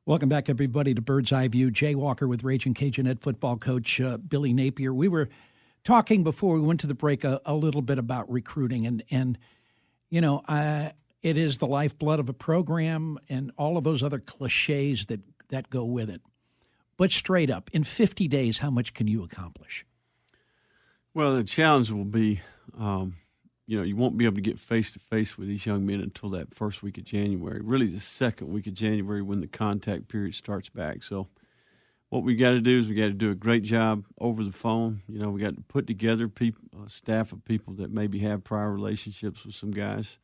Welcome back, everybody, to Bird's Eye View. Jay Walker with Ragin Cajun head football coach Billy Napier. We were talking before we went to the break a little bit about recruiting, and it is the lifeblood of a program and all of those other cliches that go with it. But straight up, in 50 days, how much can you accomplish? Well, the challenge will be, you won't be able to get face-to-face with these young men until that first week of January, really the second week of January when the contact period starts back. So what we got to do is we got to do a great job over the phone. We got to put together a staff of people that maybe have prior relationships with some guys.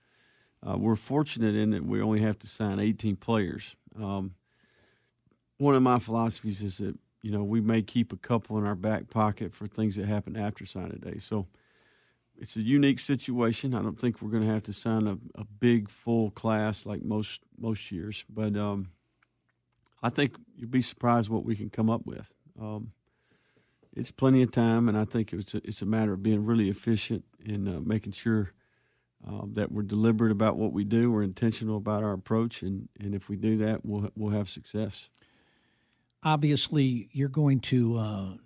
We're fortunate in that we only have to sign 18 players. One of my philosophies is that, we may keep a couple in our back pocket for things that happen after signing day. So it's a unique situation. I don't think we're going to have to sign a big, full class like most years. But I think you'd be surprised what we can come up with. It's plenty of time, and I think it's a matter of being really efficient and making sure that we're deliberate about what we do. We're intentional about our approach, and if we do that, we'll have success. Obviously, you're going to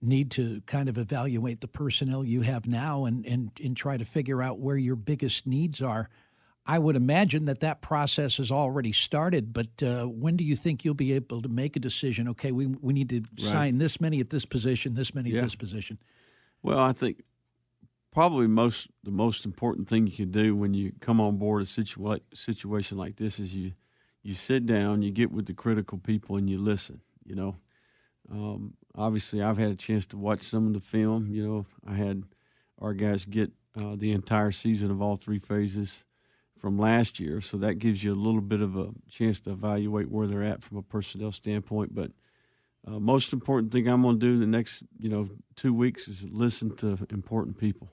need to kind of evaluate the personnel you have now and try to figure out where your biggest needs are. I would imagine that process has already started, but when do you think you'll be able to make a decision? Okay, we need to sign this many at this position, this many at this position. Well, I think probably the most important thing you can do when you come on board a situation like this is you sit down, you get with the critical people, and you listen. Obviously, I've had a chance to watch some of the film. I had our guys get the entire season of all three phases from last year, so that gives you a little bit of a chance to evaluate where they're at from a personnel standpoint. But most important thing I'm going to do the next 2 weeks is listen to important people,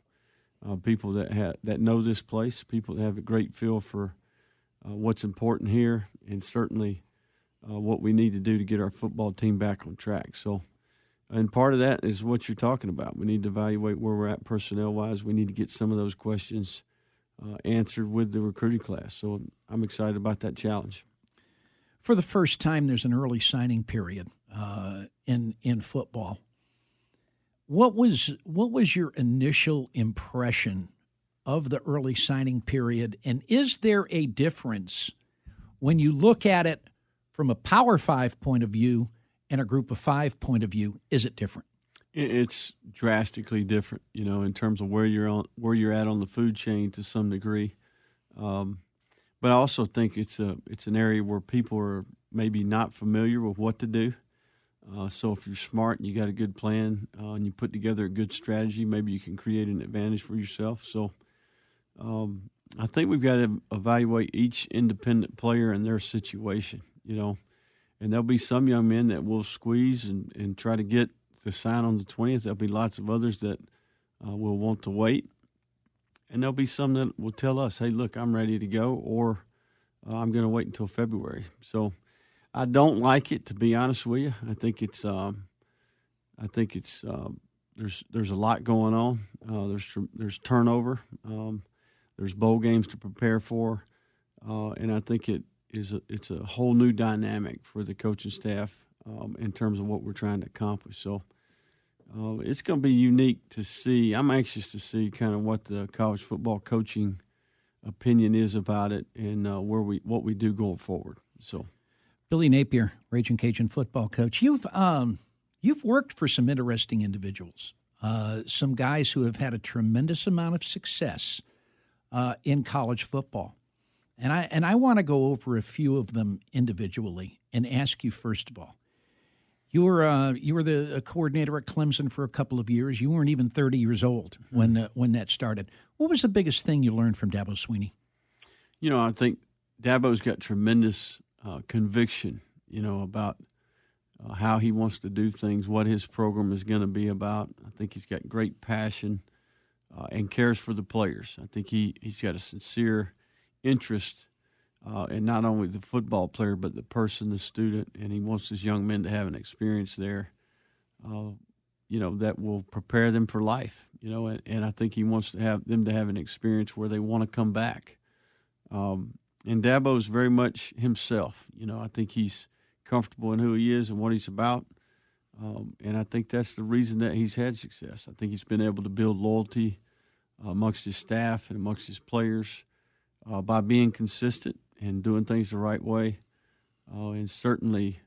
people that know this place, people that have a great feel for what's important here, and certainly what we need to do to get our football team back on track. So. And part of that is what you're talking about. We need to evaluate where we're at personnel-wise. We need to get some of those questions answered with the recruiting class. So I'm excited about that challenge. For the first time, there's an early signing period in football. What was your initial impression of the early signing period, and is there a difference when you look at it from a Power 5 point of view and a Group of 5 point of view? Is it different? It's drastically different, in terms of where you're at on the food chain to some degree. But I also think it's an area where people are maybe not familiar with what to do. So if you're smart and you got a good plan and you put together a good strategy, maybe you can create an advantage for yourself. So I think we've got to evaluate each independent player and their situation, And there'll be some young men that will squeeze and try to get to sign on the 20th. There'll be lots of others that will want to wait. And there'll be some that will tell us, hey, look, I'm ready to go, or I'm going to wait until February. So I don't like it, to be honest with you. I think it's there's a lot going on. There's turnover. There's bowl games to prepare for. And I think it's a whole new dynamic for the coaching staff in terms of what we're trying to accomplish. So it's going to be unique to see. I'm anxious to see kind of what the college football coaching opinion is about it and what we do going forward. So, Billy Napier, Ragin Cajun football coach, you've worked for some interesting individuals, some guys who have had a tremendous amount of success in college football. And I want to go over a few of them individually and ask you, first of all, you were the coordinator at Clemson for a couple of years. You weren't even 30 years old when that started. What was the biggest thing you learned from Dabo Swinney? I think Dabo's got tremendous conviction, about how he wants to do things, what his program is going to be about. I think he's got great passion and cares for the players. I think he's got a sincere interest in not only the football player but the person, the student, and he wants his young men to have an experience there, that will prepare them for life, and I think he wants to have them to have an experience where they want to come back. And Dabo's very much himself. I think he's comfortable in who he is and what he's about. And I think that's the reason that he's had success. I think he's been able to build loyalty amongst his staff and amongst his players by being consistent and doing things the right way. And certainly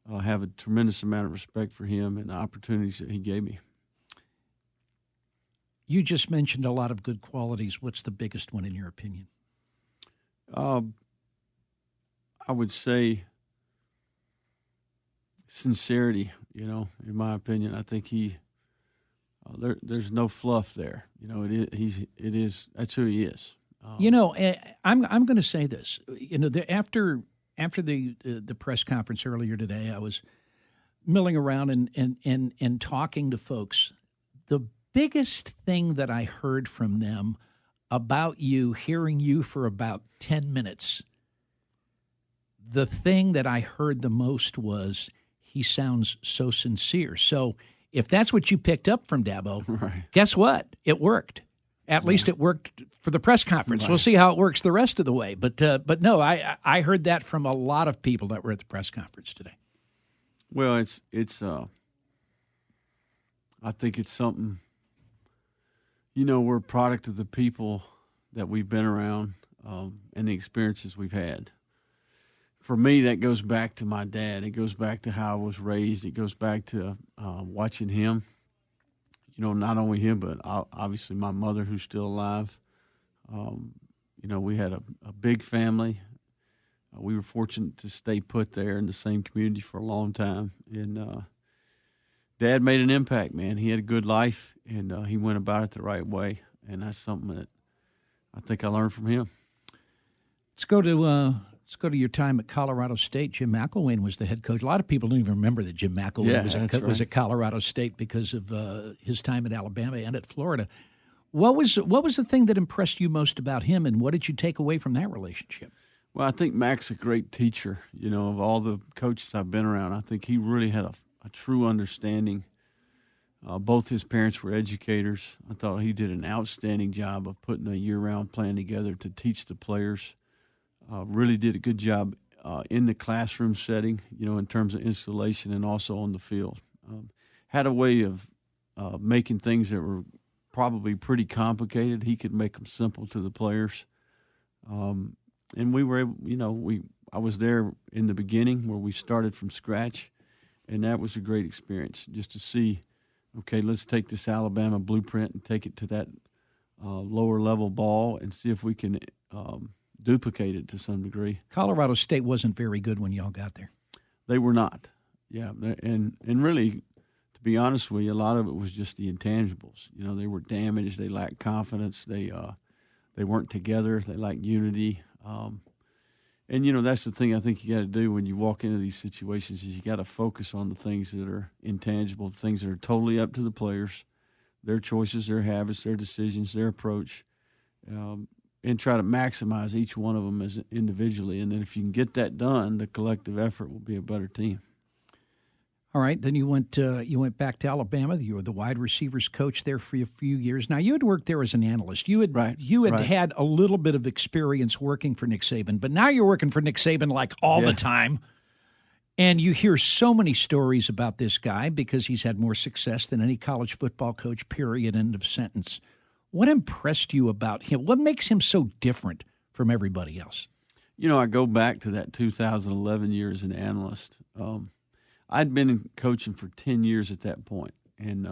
have a tremendous amount of respect for him and the opportunities that he gave me. You just mentioned a lot of good qualities. What's the biggest one in your opinion? I would say sincerity, in my opinion. I think there's no fluff there. That's who he is. I'm going to say this. After the press conference earlier today, I was milling around and talking to folks. The biggest thing that I heard from them about you, hearing you for about 10 minutes, the thing that I heard the most was he sounds so sincere. So if that's what you picked up from Dabo, right. Guess what? It worked. At least it worked for the press conference. Right. We'll see how it works the rest of the way. But no, I heard that from a lot of people that were at the press conference today. Well, it's I think it's something. We're a product of the people that we've been around and the experiences we've had. For me, that goes back to my dad. It goes back to how I was raised. It goes back to watching him. Not only him, but obviously my mother, who's still alive. We had a big family. We were fortunate to stay put there in the same community for a long time. And Dad made an impact, man. He had a good life, and he went about it the right way. And that's something that I think I learned from him. Let's go to your time at Colorado State. Jim McElwain was the head coach. A lot of people don't even remember that Jim McElwain was at Colorado State because of his time at Alabama and at Florida. What was the thing that impressed you most about him, and what did you take away from that relationship? Well, I think Mac's a great teacher. Of all the coaches I've been around, I think he really had a true understanding. Both his parents were educators. I thought he did an outstanding job of putting a year-round plan together to teach the players. Really did a good job in the classroom setting, in terms of installation and also on the field. Had a way of making things that were probably pretty complicated. He could make them simple to the players. And we were able, I was there in the beginning where we started from scratch, and that was a great experience just to see, okay, let's take this Alabama blueprint and take it to that lower level ball and see if we can duplicate it to some degree. Colorado State wasn't very good when y'all got there. They were not. Yeah, and really, to be honest with you, a lot of it was just the intangibles. They were damaged. They lacked confidence. They weren't together. They lacked unity. And that's the thing I think you got to do when you walk into these situations is you got to focus on the things that are intangible, things that are totally up to the players, their choices, their habits, their decisions, their approach, and try to maximize each one of them as individually. And then if you can get that done, the collective effort will be a better team. All right, then you went back to Alabama. You were the wide receivers coach there for a few years. Now, you had worked there as an analyst. You had had a little bit of experience working for Nick Saban, but now you're working for Nick Saban like all the time. And you hear so many stories about this guy because he's had more success than any college football coach, period, end of sentence. What impressed you about him? What makes him so different from everybody else? I go back to that 2011 year as an analyst. I'd been coaching for 10 years at that point, and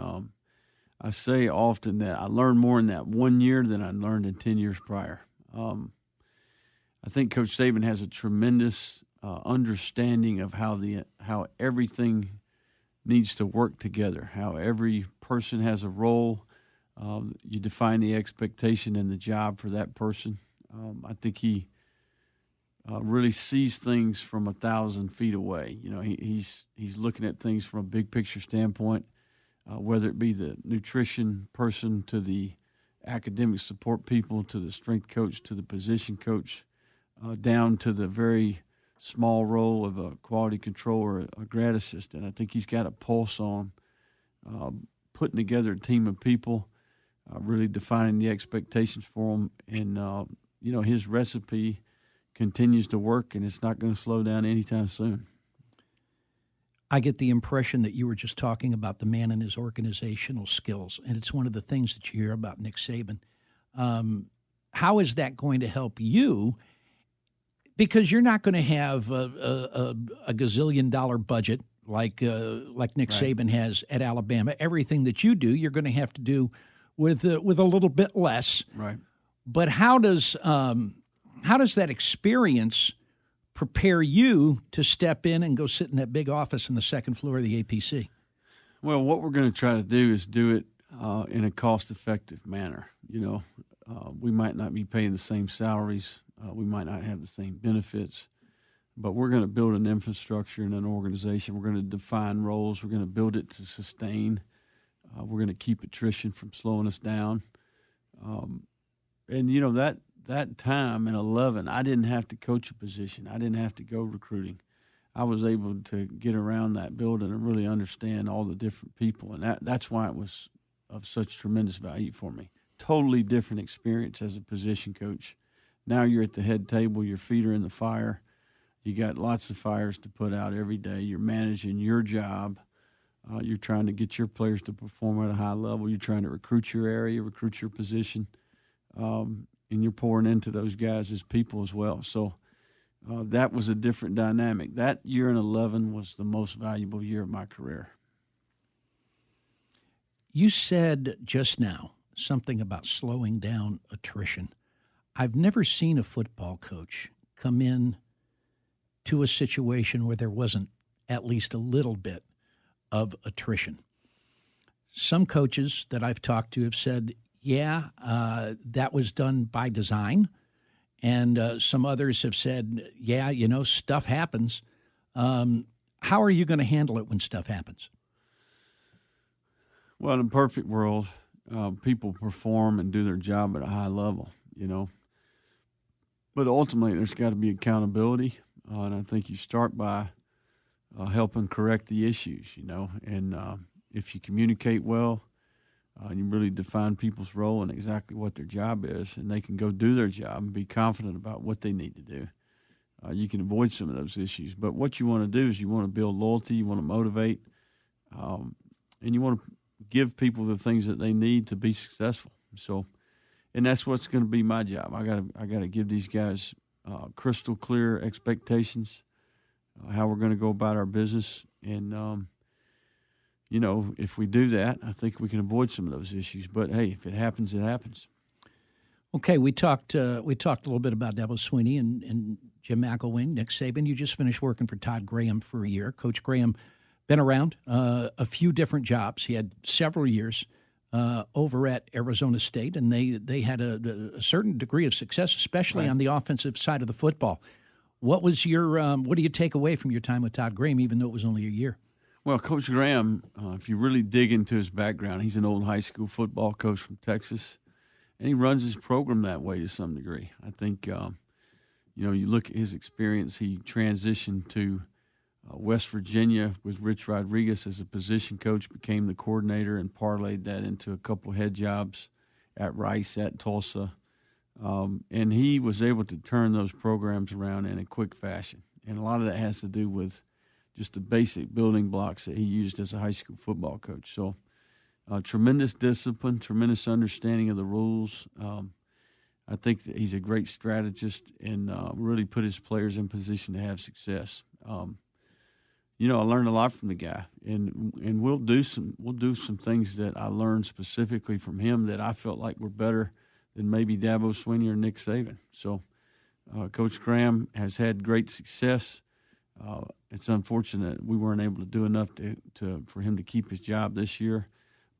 I say often that I learned more in that 1 year than I learned in 10 years prior. I think Coach Saban has a tremendous understanding of how everything needs to work together, how every person has a role. You define the expectation and the job for that person. I think he really sees things from 1,000 feet away. He's looking at things from a big picture standpoint, whether it be the nutrition person to the academic support people to the strength coach to the position coach, down to the very small role of a quality control or a grad assistant. I think he's got a pulse on putting together a team of people, really defining the expectations for them, and his recipe continues to work, and it's not going to slow down anytime soon. I get the impression that you were just talking about the man and his organizational skills, and it's one of the things that you hear about Nick Saban. How is that going to help you? Because you're not going to have a gazillion-dollar budget like Nick Saban has at Alabama. Everything that you do, you're going to have to do with a little bit less. Right. But how does that experience prepare you to step in and go sit in that big office on the second floor of the APC? Well, what we're going to try to do is do it in a cost-effective manner. We might not be paying the same salaries. We might not have the same benefits. But we're going to build an infrastructure and an organization. We're going to define roles. We're going to build it to sustain. We're going to keep attrition from slowing us down. That time in 11, I didn't have to coach a position. I didn't have to go recruiting. I was able to get around that building and really understand all the different people, and that's why it was of such tremendous value for me. Totally different experience as a position coach. Now you're at the head table, your feet are in the fire. You got lots of fires to put out every day. You're managing your job. You're trying to get your players to perform at a high level. You're trying to recruit your area, recruit your position. And you're pouring into those guys as people as well. So that was a different dynamic. That year in 11 was the most valuable year of my career. You said just now something about slowing down attrition. I've never seen a football coach come in to a situation where there wasn't at least a little bit of attrition. Some coaches that I've talked to have said, that was done by design. And some others have said, stuff happens. How are you going to handle it when stuff happens? Well, in a perfect world, people perform and do their job at a high level, But ultimately, there's got to be accountability. And I think you start by helping correct the issues, And if you communicate well, you really define people's role and exactly what their job is, and they can go do their job and be confident about what they need to do. You can avoid some of those issues. But what you want to do is you want to build loyalty, you want to motivate, and you want to give people the things that they need to be successful. So, and that's what's going to be my job. I got to give these guys crystal clear expectations, how we're going to go about our business, and if we do that, I think we can avoid some of those issues. But hey, if it happens, it happens. Okay, we talked a little bit about Dabo Swinney and Jim McElwain, Nick Saban. You just finished working for Todd Graham for a year. Coach Graham been around a few different jobs. He had several years over at Arizona State, and they had a certain degree of success, especially on the offensive side of the football. What was what do you take away from your time with Todd Graham, even though it was only a year? Well, Coach Graham, if you really dig into his background, he's an old high school football coach from Texas, and he runs his program that way to some degree. I think, you look at his experience, he transitioned to West Virginia with Rich Rodriguez as a position coach, became the coordinator, and parlayed that into a couple head jobs at Rice, at Tulsa. And he was able to turn those programs around in a quick fashion. And a lot of that has to do with just the basic building blocks that he used as a high school football coach. So tremendous discipline, tremendous understanding of the rules. I think that he's a great strategist and really put his players in position to have success. I learned a lot from the guy, and we'll do some things that I learned specifically from him that I felt like were better than maybe Dabo Swinney or Nick Saban. So Coach Graham has had great success. It's unfortunate we weren't able to do enough for him to keep his job this year,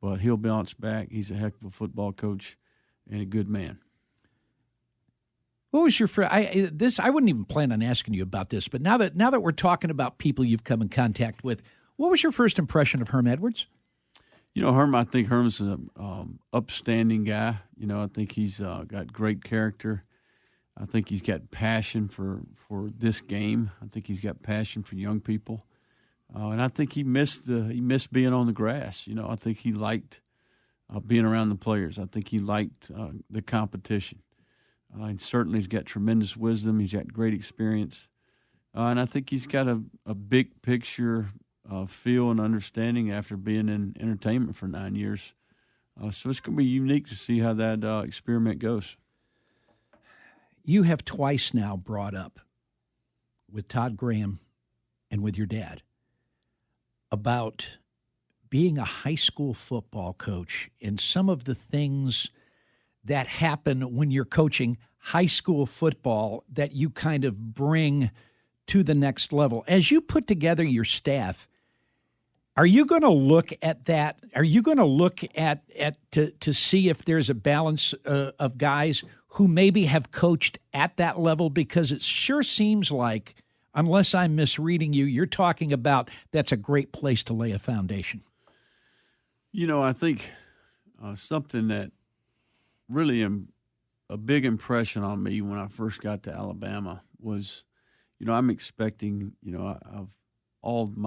but he'll bounce back. He's a heck of a football coach and a good man. What was your I wouldn't even plan on asking you about this, but now that we're talking about people you've come in contact with, what was your first impression of Herm Edwards? I think Herm's an upstanding guy. I think he's got great character. I think he's got passion for this game. I think he's got passion for young people, and I think he missed being on the grass. I think he liked being around the players. I think he liked the competition, and certainly he's got tremendous wisdom. He's got great experience, and I think he's got a big picture feel and understanding after being in entertainment for 9 years. So it's going to be unique to see how that experiment goes. You have twice now brought up with Todd Graham and with your dad about being a high school football coach and some of the things that happen when you're coaching high school football that you kind of bring to the next level. As you put together your staff, are you going to look at that? Are you going to look at to see if there's a balance of guys who maybe have coached at that level? Because it sure seems like, unless I'm misreading you, you're talking about that's a great place to lay a foundation. I think something that really a big impression on me when I first got to Alabama was, I'm expecting, of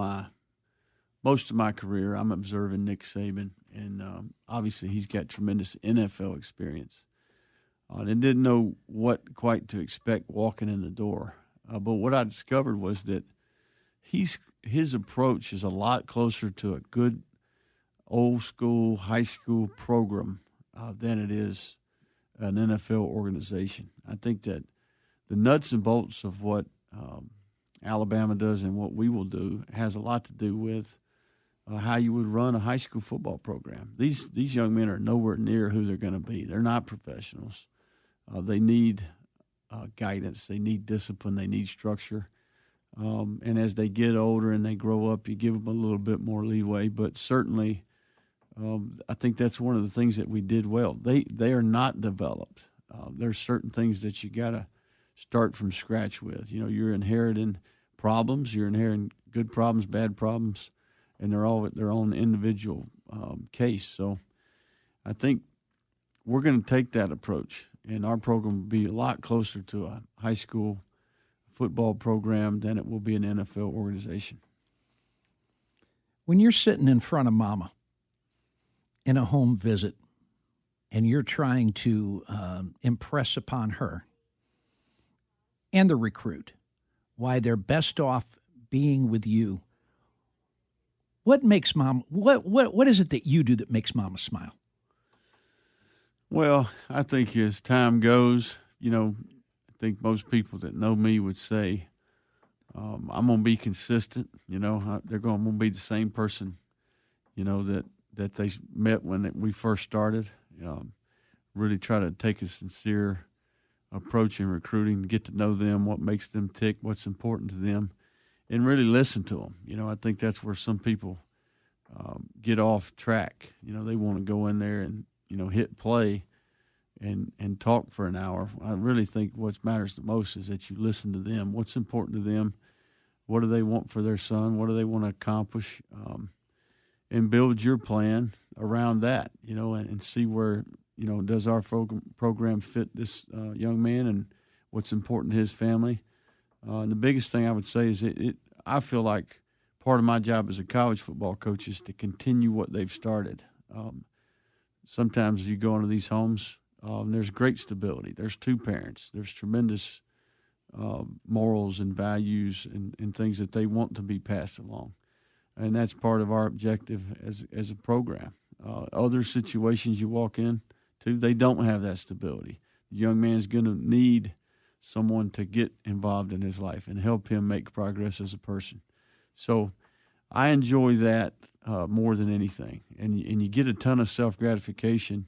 most of my career, I'm observing Nick Saban, and obviously he's got tremendous NFL experience. And didn't know what quite to expect walking in the door. But what I discovered was that his approach is a lot closer to a good old school high school program than it is an NFL organization. I think that the nuts and bolts of what Alabama does and what we will do has a lot to do with how you would run a high school football program. These young men are nowhere near who they're going to be. They're not professionals. They need guidance. They need discipline. They need structure. And as they get older and they grow up, you give them a little bit more leeway. But certainly, I think that's one of the things that we did well. They are not developed. There's certain things that you got to start from scratch with. You're inheriting problems. You're inheriting good problems, bad problems, and they're all their own individual case. So I think we're going to take that approach, and our program will be a lot closer to a high school football program than it will be an NFL organization. When you're sitting in front of Mama in a home visit and you're trying to impress upon her and the recruit why they're best off being with you, what makes Mom? What is it that you do that makes Mama smile? Well, I think as time goes, I think most people that know me would say I'm going to be consistent. They're going to be the same person, that they met when we first started. Really try to take a sincere approach in recruiting, get to know them, what makes them tick, what's important to them, and really listen to them. I think that's where some people get off track. They want to go in there and, hit play and talk for an hour. I really think what matters the most is that you listen to them. What's important to them? What do they want for their son? What do they want to accomplish? And build your plan around that, and see where, does our program fit this young man and what's important to his family. And the biggest thing I would say is I feel like part of my job as a college football coach is to continue what they've started. Sometimes you go into these homes, there's great stability. There's two parents. There's tremendous morals and values and things that they want to be passed along. And that's part of our objective as a program. Other situations you walk in to, they don't have that stability. The young man's going to need someone to get involved in his life and help him make progress as a person. So I enjoy that more than anything. And you get a ton of self-gratification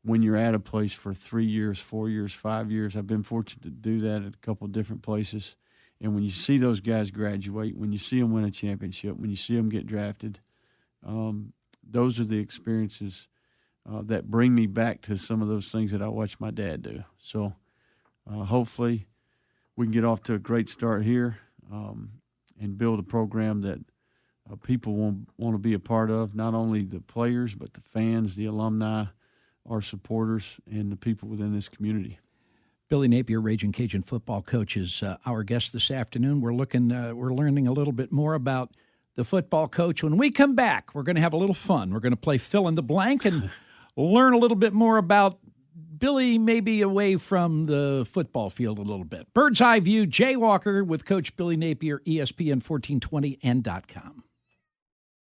when you're at a place for 3 years, 4 years, 5 years. I've been fortunate to do that at a couple of different places. And when you see those guys graduate, when you see them win a championship, when you see them get drafted, those are the experiences that bring me back to some of those things that I watched my dad do. So hopefully we can get off to a great start here and build a program that people want to be a part of, not only the players but the fans, the alumni, our supporters, and the people within this community. Billy Napier, Ragin Cajun football coach, is our guest this afternoon. We're learning a little bit more about the football coach. When we come back, we're going to have a little fun. We're going to play fill in the blank and learn a little bit more about Billy, maybe away from the football field a little bit. Bird's Eye View, Jay Walker with Coach Billy Napier, ESPN 1420 and .com.